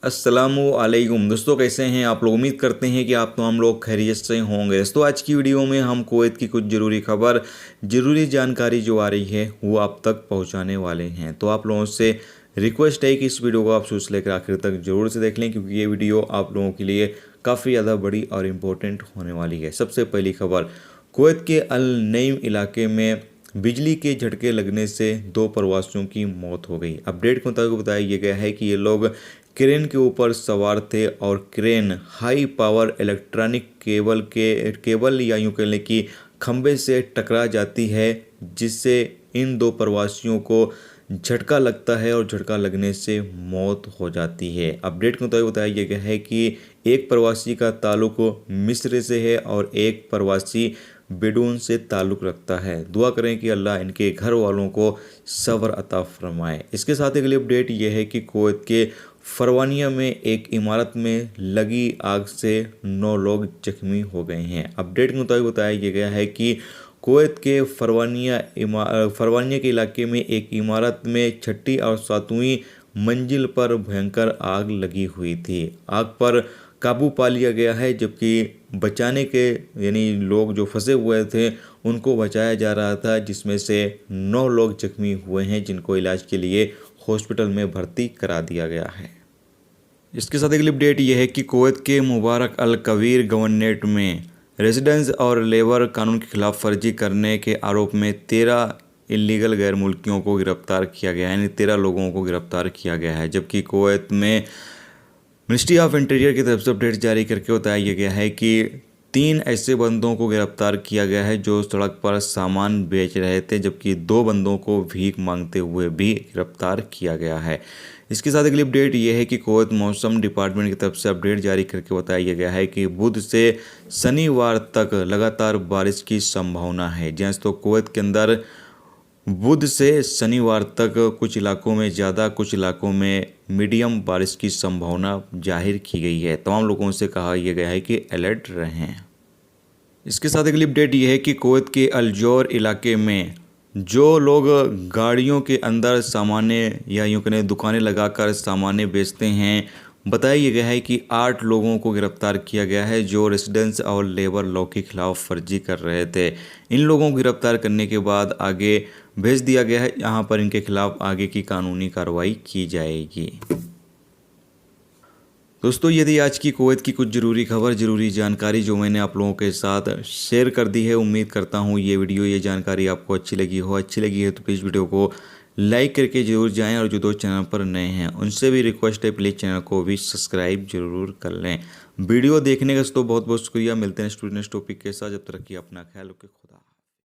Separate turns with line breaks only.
अस्सलामुअलैकुम दोस्तों, कैसे हैं आप लोग। उम्मीद करते हैं कि आप हम लोग खैरियत से होंगे। दोस्तों आज की वीडियो में हम कुवैत की कुछ ज़रूरी खबर, ज़रूरी जानकारी जो आ रही है वो आप तक पहुंचाने वाले हैं। तो आप लोगों से रिक्वेस्ट है कि इस वीडियो को आप शुरू से लेकर आखिर तक ज़रूर से देख लें, क्योंकि ये वीडियो आप लोगों के लिए काफ़ी ज़्यादा बड़ी और इम्पोर्टेंट होने वाली है। सबसे पहली खबर, कुवैत के अल नईम इलाके में बिजली के झटके लगने से 2 प्रवासियों की मौत हो गई। अपडेट के मुताबिक बताया गया है कि ये लोग क्रेन के ऊपर सवार थे और crane high power electronic cable या यूं कह लें कि खंबे से टकरा जाती है, जिससे इन 2 प्रवासियों को झटका लगता है और झटका लगने से मौत हो जाती है। अपडेट के मुताबिक बताया गया है कि एक प्रवासी का ताल्लुक मिस्र से है और एक प्रवासी बेडून से ताल्लुक़ रखता है। दुआ करें कि अल्लाह इनके घर वालों को सब्र अता फरमाए। इसके साथ अगली अपडेट यह है कि कुवैत के फरवानिया में एक इमारत में लगी आग से 9 लोग जख्मी हो गए हैं। अपडेट के मुताबिक बताया गया है कि कुवैत के फरवानिया के इलाके में एक इमारत में 6ठी और 7वीं मंजिल पर भयंकर आग लगी हुई थी। आग पर काबू पा लिया गया है, जबकि बचाने के यानी लोग जो फंसे हुए थे उनको बचाया जा रहा था, जिसमें से 9 लोग जख्मी हुए हैं, जिनको इलाज के लिए हॉस्पिटल में भर्ती करा दिया गया है। इसके साथ अगली अपडेट यह है कि कुवैत के मुबारक अल कबीर गवर्नरेट में रेजिडेंस और लेबर कानून की खिलाफ वर्जी करने के आरोप में 13 इलीगल गैर मुल्कियों को गिरफ्तार किया गया है, यानी 13 लोगों को गिरफ्तार किया गया है। जबकि कुवैत में मिनिस्ट्री ऑफ इंटीरियर की तरफ से अपडेट जारी करके बताया गया है कि 3 ऐसे बंदों को गिरफ्तार किया गया है जो सड़क पर सामान बेच रहे थे, जबकि 2 बंदों को भीख मांगते हुए भी गिरफ्तार किया गया है। इसके साथ अगली अपडेट यह है कि कुवैत मौसम डिपार्टमेंट की तरफ से अपडेट जारी करके बताया गया है कि बुध से शनिवार तक लगातार बारिश की संभावना है। जैसे तो कुवैत के अंदर बुध से शनिवार तक कुछ इलाकों में ज़्यादा, कुछ इलाकों में मीडियम बारिश की संभावना जाहिर की गई है। तमाम लोगों से कहा यह गया है कि अलर्ट रहें। इसके साथ अगली अपडेट यह है कि कुवैत के अलजोर इलाके में जो लोग गाड़ियों के अंदर सामान्य या यूँ कहें दुकानें लगाकर सामान्य बेचते हैं, बताया गया है कि 8 लोगों को गिरफ्तार किया गया है जो रेसिडेंस और लेबर लॉ की खिलाफ वर्जी कर रहे थे। इन लोगों को गिरफ्तार करने के बाद आगे भेज दिया गया है, यहाँ पर इनके खिलाफ आगे की कानूनी कार्रवाई की जाएगी। दोस्तों यदि आज की कुवैत की कुछ ज़रूरी खबर, ज़रूरी जानकारी जो मैंने आप लोगों के साथ शेयर कर दी है, उम्मीद करता हूँ ये जानकारी आपको अच्छी लगी हो। अच्छी लगी है तो प्लीज़ वीडियो को लाइक करके ज़रूर जाएं, और जो 2 चैनल पर नए हैं उनसे भी रिक्वेस्ट है प्लीज़ चैनल को भी सब्सक्राइब जरूर कर लें। वीडियो देखने का तो बहुत बहुत शुक्रिया। मिलते हैं स्टूडेंट्स टॉपिक के साथ, जब तक रखिए अपना ख्याल रखिए। खुदा।